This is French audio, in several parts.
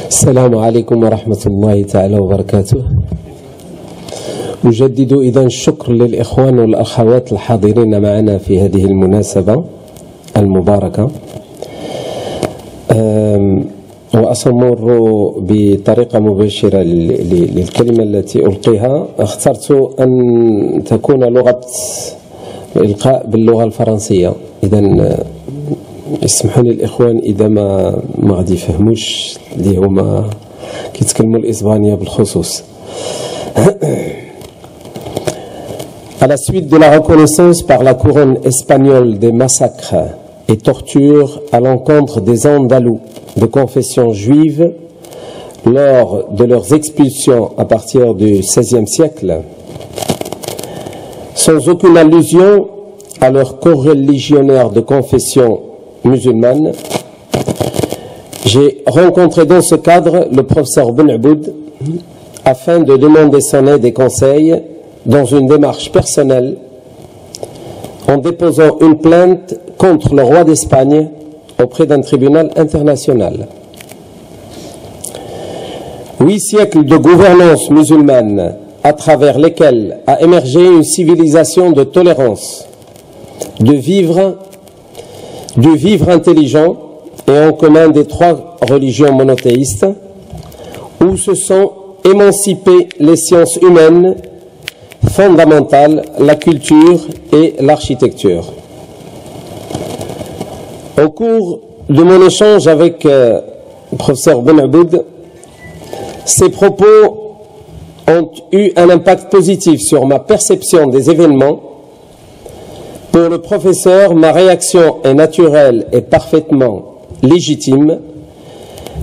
السلام عليكم ورحمة الله تعالى وبركاته. أجدد إذن الشكر للإخوان والأخوات الحاضرين معنا في هذه المناسبة المباركة، وأمر بطريقة مباشرة للكلمة التي ألقيها. اخترت أن تكون لغة الإلقاء باللغة الفرنسية، إذن يسمحوا لي الإخوان إذا ما غادي يفهموش اللي هما كيتكلموا الإسبانية بالخصوص. À la suite de la reconnaissance par la couronne espagnole des massacres et tortures à l'encontre des Andalous de confession juive lors de leurs expulsions à partir du XVIe siècle, sans aucune allusion à leurs coreligionnaires de confession musulmane, j'ai rencontré dans ce cadre le professeur Ben Aboud afin de demander son aide et conseil dans une démarche personnelle en déposant une plainte contre le roi d'Espagne auprès d'un tribunal international. 8 siècles de gouvernance musulmane à travers lesquels a émergé une civilisation de tolérance, du vivre intelligent et en commun des 3 religions monothéistes, où se sont émancipées les sciences humaines fondamentales, la culture et l'architecture. Au cours de mon échange avec le professeur Ben Aboud, ses propos ont eu un impact positif sur ma perception des événements. Pour le professeur, ma réaction est naturelle et parfaitement légitime,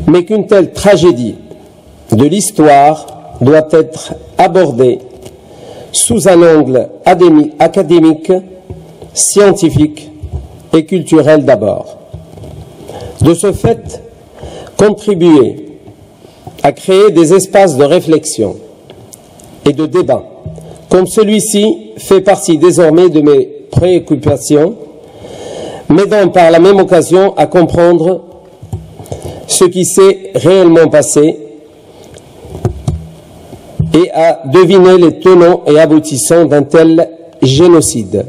mais qu'une telle tragédie de l'histoire doit être abordée sous un angle académique, scientifique et culturel d'abord. De ce fait, contribuer à créer des espaces de réflexion et de débat comme celui-ci fait partie désormais de mes préoccupations, m'aidant par la même occasion à comprendre ce qui s'est réellement passé et à deviner les tenants et aboutissants d'un tel génocide.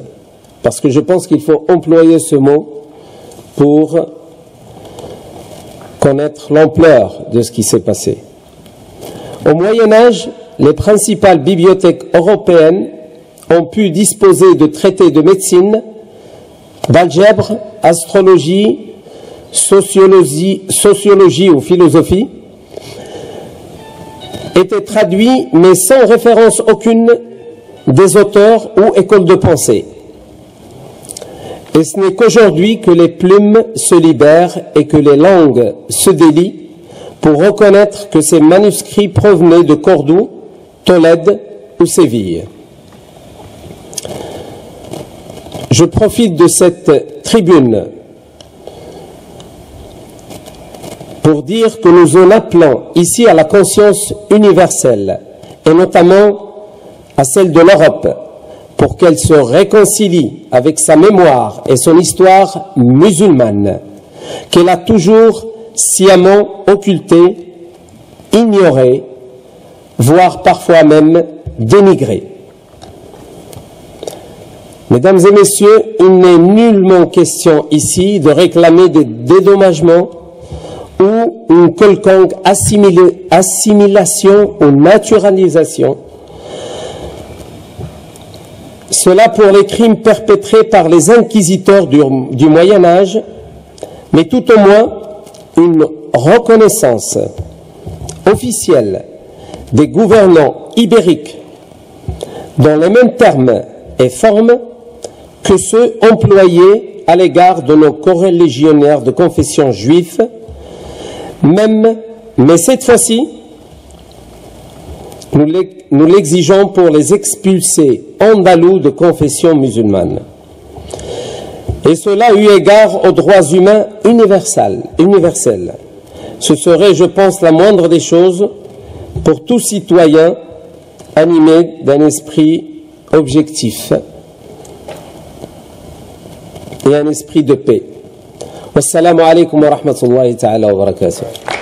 Parce que je pense qu'il faut employer ce mot pour connaître l'ampleur de ce qui s'est passé. Au Moyen Âge, les principales bibliothèques européennes ont pu disposer de traités de médecine, d'algèbre, astrologie, sociologie ou philosophie, étaient traduits mais sans référence aucune des auteurs ou écoles de pensée. Et ce n'est qu'aujourd'hui que les plumes se libèrent et que les langues se délient pour reconnaître que ces manuscrits provenaient de Cordoue, Tolède ou Séville. Je profite de cette tribune pour dire que nous en appelons ici à la conscience universelle, et notamment à celle de l'Europe, pour qu'elle se réconcilie avec sa mémoire et son histoire musulmane, qu'elle a toujours sciemment occultée, ignorée, voire parfois même dénigrée. Mesdames et messieurs, il n'est nullement question ici de réclamer des dédommagements ou une quelconque assimilation ou naturalisation. Cela pour les crimes perpétrés par les inquisiteurs du Moyen Âge, mais tout au moins une reconnaissance officielle des gouvernants ibériques dans les mêmes termes et formes que ceux employés à l'égard de nos coreligionnaires de confession juive, mais cette fois-ci, nous l'exigeons pour les expulsés andalous de confession musulmane. Et cela eu égard aux droits humains universels. Ce serait, je pense, la moindre des choses pour tout citoyen animé d'un esprit objectif et un esprit de paix. Wassalamu alaikum wa rahmatullahi ta'ala wa barakatuh.